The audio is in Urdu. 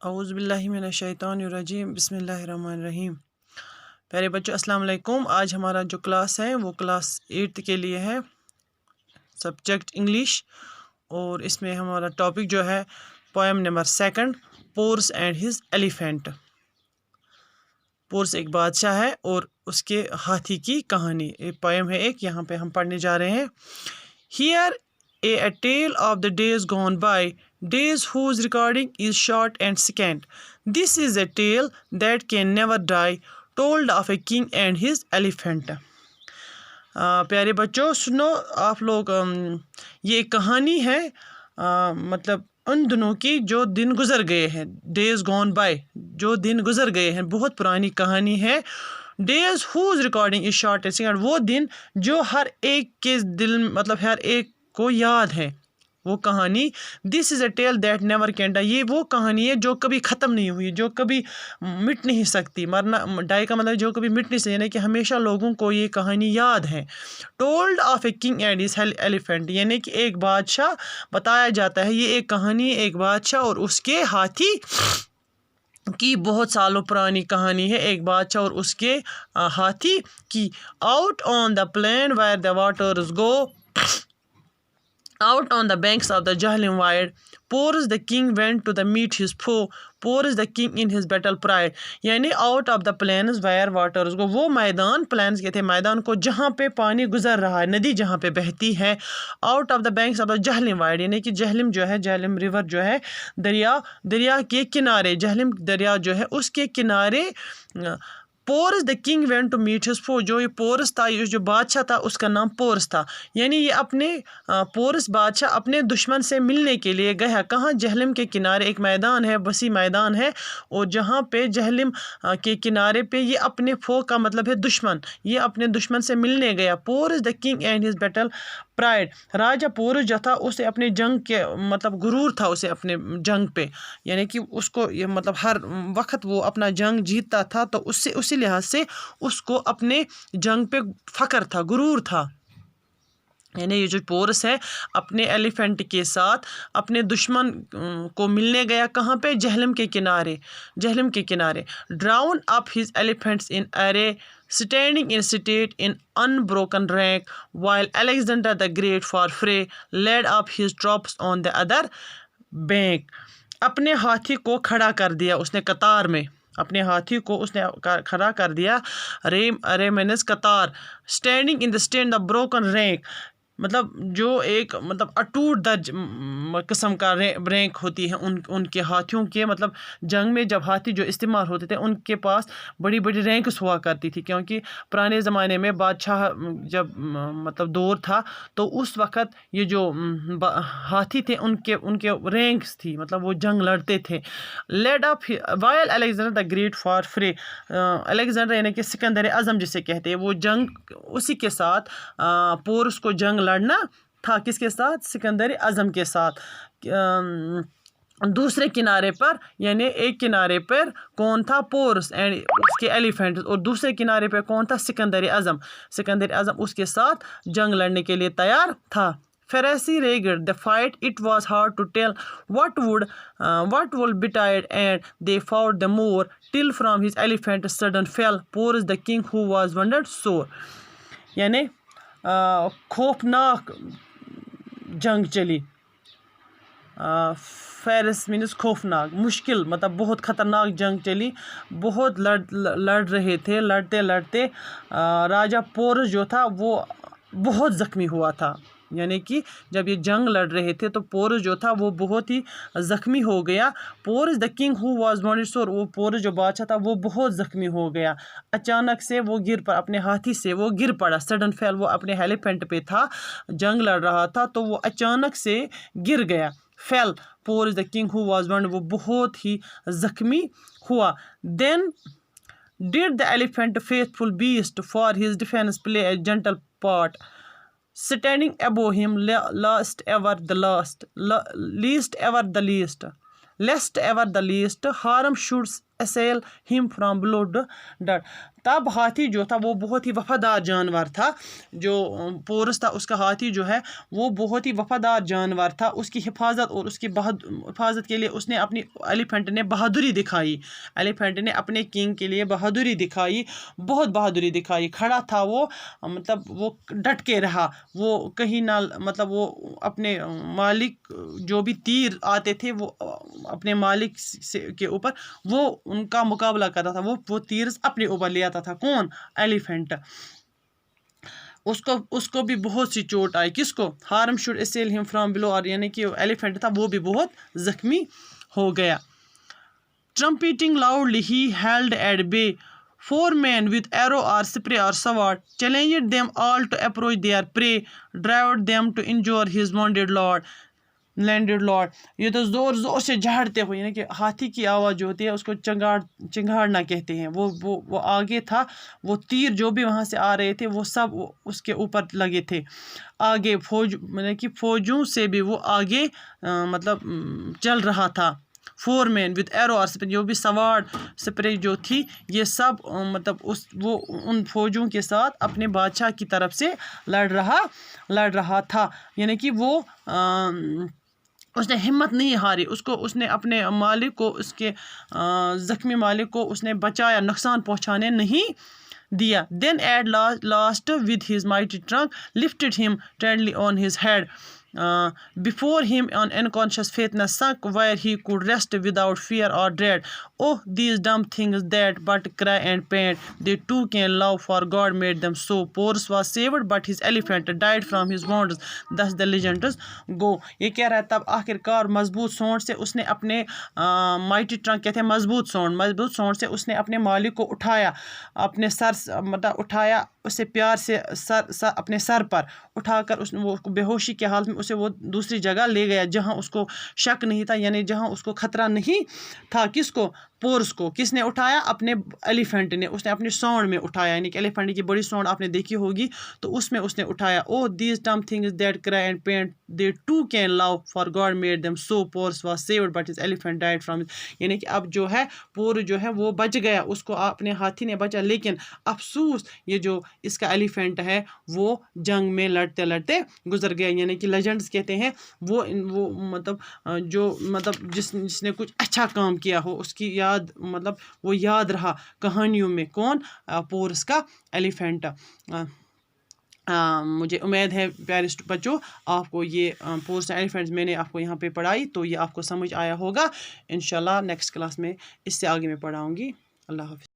اعوذ باللہ من الشیطان الرجیم بسم اللہ الرحمن الرحیم۔ پیارے بچوں السلام علیکم۔ آج ہمارا جو کلاس ہے وہ کلاس 8 کے لیے ہے، سبجیکٹ انگلش، اور اس میں ہمارا ٹاپک جو ہے poem number 2 Porus and his elephant. Porus ایک بادشاہ ہے اور اس کے ہاتھی کی کہانی، ایک پوئم ہے ایک، یہاں پہ ہم پڑھنے جا رہے ہیں۔ Here a tale of the days gone by, days whose recording is short and scant. This is a tale that can never die, told of a king and his elephant. پیارے بچوں سنو آپ لوگ، یہ ایک کہانی ہے مطلب ان دنوں کی جو دن گزر گئے ہیں، ڈیز گون بائی، جو دن گزر گئے ہیں، بہت پرانی کہانی ہے۔ Days whose recording is short and second, وہ دن جو ہر ایک کے دل مطلب ہر ایک کو یاد ہے وہ کہانی۔ This is a tale that never can die, یہ وہ کہانی ہے جو کبھی ختم نہیں ہوئی، جو کبھی مٹ نہیں سکتی۔ مرنا ڈائی کا مطلب جو کبھی مٹ نہیں سکتی، یعنی کہ ہمیشہ لوگوں کو یہ کہانی یاد ہے۔ Told of a king and his elephant, یعنی کہ ایک بادشاہ بتایا جاتا ہے، یہ ایک کہانی ایک بادشاہ اور اس کے ہاتھی کی، بہت سالوں پرانی کہانی ہے، ایک بادشاہ اور اس کے ہاتھی کی۔ Out on the plain where the waters go, out on the banks of the Jahlim wide, Porus the king went to the meet his foe, Porus the king in his battle pride. یعنی out of the plains where waters go، وہ میدان، پلینس کے تھے میدان کو جہاں پہ پانی گزر رہا ہے، ندی جہاں پہ بہتی ہے۔ out of the banks of the Jahlim wide، یعنی کہ جہلم جو ہے، جہلم ریور جو ہے، دریا کے کنارے، جہلم دریا جو ہے اس کے کنارے۔ Porus the king went to meet his foe, جو یہ پورس تھا، یہ جو بادشاہ تھا اس کا نام پورس تھا، یعنی یہ اپنے پورس بادشاہ اپنے دشمن سے ملنے کے لیے گیا۔ کہاں؟ جہلم کے کنارے، ایک میدان ہے، وسیع میدان ہے، اور جہاں پہ جہلم کے کنارے پہ یہ اپنے فو کا مطلب ہے دشمن، یہ اپنے دشمن سے ملنے گیا۔ Porus the king and his battle pride, راجا پورس جو تھا اسے اپنے جنگ کے مطلب غرور تھا اسے اپنے جنگ پہ، یعنی کہ اس کو یہ مطلب ہر وقت وہ اپنا جنگ جیتتا تھا، تو اس سے اسی لحاظ سے اس کو اپنے جنگ پہ فخر تھا، غرور تھا۔ یعنی یہ جو پورس ہے اپنے ایلیفینٹ کے ساتھ اپنے دشمن کو ملنے گیا، کہاں پہ؟ جہلم کے کنارے، جہلم کے کنارے۔ Drawn up his elephants in array, standing in state in unbroken rank, while Alexander the Great for fray led up his troops on the other bank. اپنے ہاتھی کو کھڑا کر دیا اس نے قطار میں، اپنے ہاتھی کو اس نے کھڑا کر دیا، رے مینس قطار، standing in the stand the broken rank, مطلب جو ایک مطلب اٹوٹ درج قسم کا رینک ہوتی ہے ان کے ہاتھیوں کے، مطلب جنگ میں جب ہاتھی جو استعمال ہوتے تھے ان کے پاس بڑی بڑی رینکس ہوا کرتی تھی، کیونکہ پرانے زمانے میں بادشاہ جب مطلب دور تھا تو اس وقت یہ جو ہاتھی تھے ان کے رینکس تھی، مطلب وہ جنگ لڑتے تھے۔ Lead up while Alexander the great for فرے، Alexander یعنی کہ سکندر اعظم جسے کہتے ہیں، وہ جنگ اسی کے ساتھ پورس کو جنگ لڑنا تھا، کس کے ساتھ؟ سکندر اعظم کے ساتھ۔ دوسرے کنارے پر، یعنی ایک کنارے پر کون تھا؟ پورس اینڈ اس کے ایلیفینٹ، اور دوسرے کنارے پر کون تھا؟ سکندر اعظم، سکندر اعظم اس کے ساتھ جنگ لڑنے کے لیے تیار تھا۔ Pharisee ragged the fight, it was hard to tell what would betide, and they fought the more, till from his elephant sudden fell Porus the king who was wounded sore. یعنی خوفناک جنگ چلی، فیرس مینس خوفناک، مشکل مطلب بہت خطرناک جنگ چلی، بہت لڑ رہے تھے، لڑتے لڑتے راجا پورس جو تھا وہ بہت زخمی ہوا تھا، یعنی کہ جب یہ جنگ لڑ رہے تھے تو پورس جو تھا وہ بہت ہی زخمی ہو گیا۔ Porus the king who was wounded sore, وہ پورس جو بادشاہ تھا وہ بہت زخمی ہو گیا، اچانک سے وہ گر پڑا، اپنے ہاتھی سے وہ گر پڑا، سڈن فیل، وہ اپنے ایلیفینٹ پہ تھا، جنگ لڑ رہا تھا تو وہ اچانک سے گر گیا، fell Porus the king who was wounded, وہ بہت ہی زخمی ہوا۔ Then did the elephant faithful beast for his defence play a gentle part, standing above him lest ever the least, harm should assail him from below the dirt. تب ہاتھی جو تھا وہ بہت ہی وفادار جانور تھا. جو پورس تھا اس کا ہاتھی جو ہے وہ بہت ہی وفادار جانور تھا. اس کی حفاظت اور اس کی حفاظت کے لیے اس نے اپنی ایلیفینٹ نے بہادری دکھائی. ایلیفینٹ نے اپنے کنگ کے لیے بہادری دکھائی, بہت بہادری دکھائی. کھڑا تھا وہ, مطلب وہ ڈٹ کے رہا, وہ کہیں نہ مطلب وہ اپنے مالک جو بھی تیر آتے تھے وہ اپنے مالک کے اوپر وہ ان کا مقابلہ کرتا تھا. وہ تیر اپنے اوپر لے آتا تھا. کون؟ ایلیفینٹ. اس کو بھی بہت سی چوٹ آئی. کس کو؟ ہارم شوڈ اسیل ہم فرام بلو, اور یعنی کہ ایلیفینٹ تھا وہ بھی بہت زخمی ہو گیا. Trumpeting loudly, he held at bay 4 men with arrow or spear or sword, challenged them all to approach their prey, drove them to injure his wounded lord. یہ تو زور زور سے جھاڑتے ہوئے, یعنی کہ ہاتھی کی آواز جو ہوتی ہے اس کو چنگاڑنا کہتے ہیں. وہ آگے تھا, وہ تیر جو بھی وہاں سے آ رہے تھے وہ سب اس کے اوپر لگے تھے. آگے مطلب کہ فوجوں سے بھی وہ آگے مطلب چل رہا تھا. 4 men with arrow اور جو بھی سوارڈ سپرے جو تھی یہ سب مطلب وہ ان فوجوں کے ساتھ اپنے بادشاہ کی طرف سے لڑ رہا تھا. یعنی کہ وہ اس نے ہمت نہیں ہاری. اس نے اپنے مالک کو, اس کے زخمی مالک کو اس نے بچایا, نقصان پہنچانے نہیں دیا. Then at last with his mighty trunk lifted him tenderly on his head. Before him an unconscious Faithness sunk where he could rest without fear or dread. Oh, these dumb things that but cry and pant, they too can love, for God made them so. Porus was saved but his elephant died from his wounds. Thus the legends go. یہ کہہ رہا ہے تب آخر کار مضبوط سونڈ سے اس نے اپنے مائٹی ٹرنک کہتے ہیں مضبوط سونڈ سے اس نے اپنے مالک کو اٹھایا, اپنے سر مطلب اٹھایا, اسے پیار سے اپنے سر پر اٹھا کر اس نے وہ بے ہوشی کے حالت میں اسے وہ دوسری جگہ لے گیا جہاں اس کو شک نہیں تھا, یعنی جہاں اس کو خطرہ نہیں تھا. کس کو؟ پورس کو. کس نے اٹھایا؟ اپنے ایلیفینٹ نے. اس نے اپنی سونڈ میں اٹھایا, یعنی کہ ایلیفینٹ کی بڑی سونڈ آپ نے دیکھی ہوگی تو اس میں اس نے اٹھایا. Oh these dumb things that cry and pant, they too can love, for God made them so. Porus was saved but his elephant died from. یعنی کہ اب جو ہے پور جو ہے وہ بچ گیا, اس کو اپنے ہاتھی نے بچا, لیکن افسوس یہ جو اس کا ایلیفینٹ ہے وہ جنگ میں لڑتے لڑتے گزر گیا. یعنی کہ لیجنڈس کہتے ہیں وہ مطلب جو مطلب جس نے کچھ اچھا کام کیا ہو اس کی یاد مطلب وہ یاد رہا کہانیوں میں. کون؟ پورس کا ایلیفینٹ. مجھے امید ہے پیارے بچوں آپ کو یہ پورس ایلیفینٹس میں نے آپ کو یہاں پہ پڑھائی تو یہ آپ کو سمجھ آیا ہوگا. انشاءاللہ نیکسٹ کلاس میں اس سے آگے میں پڑھاؤں گی. اللہ حافظ.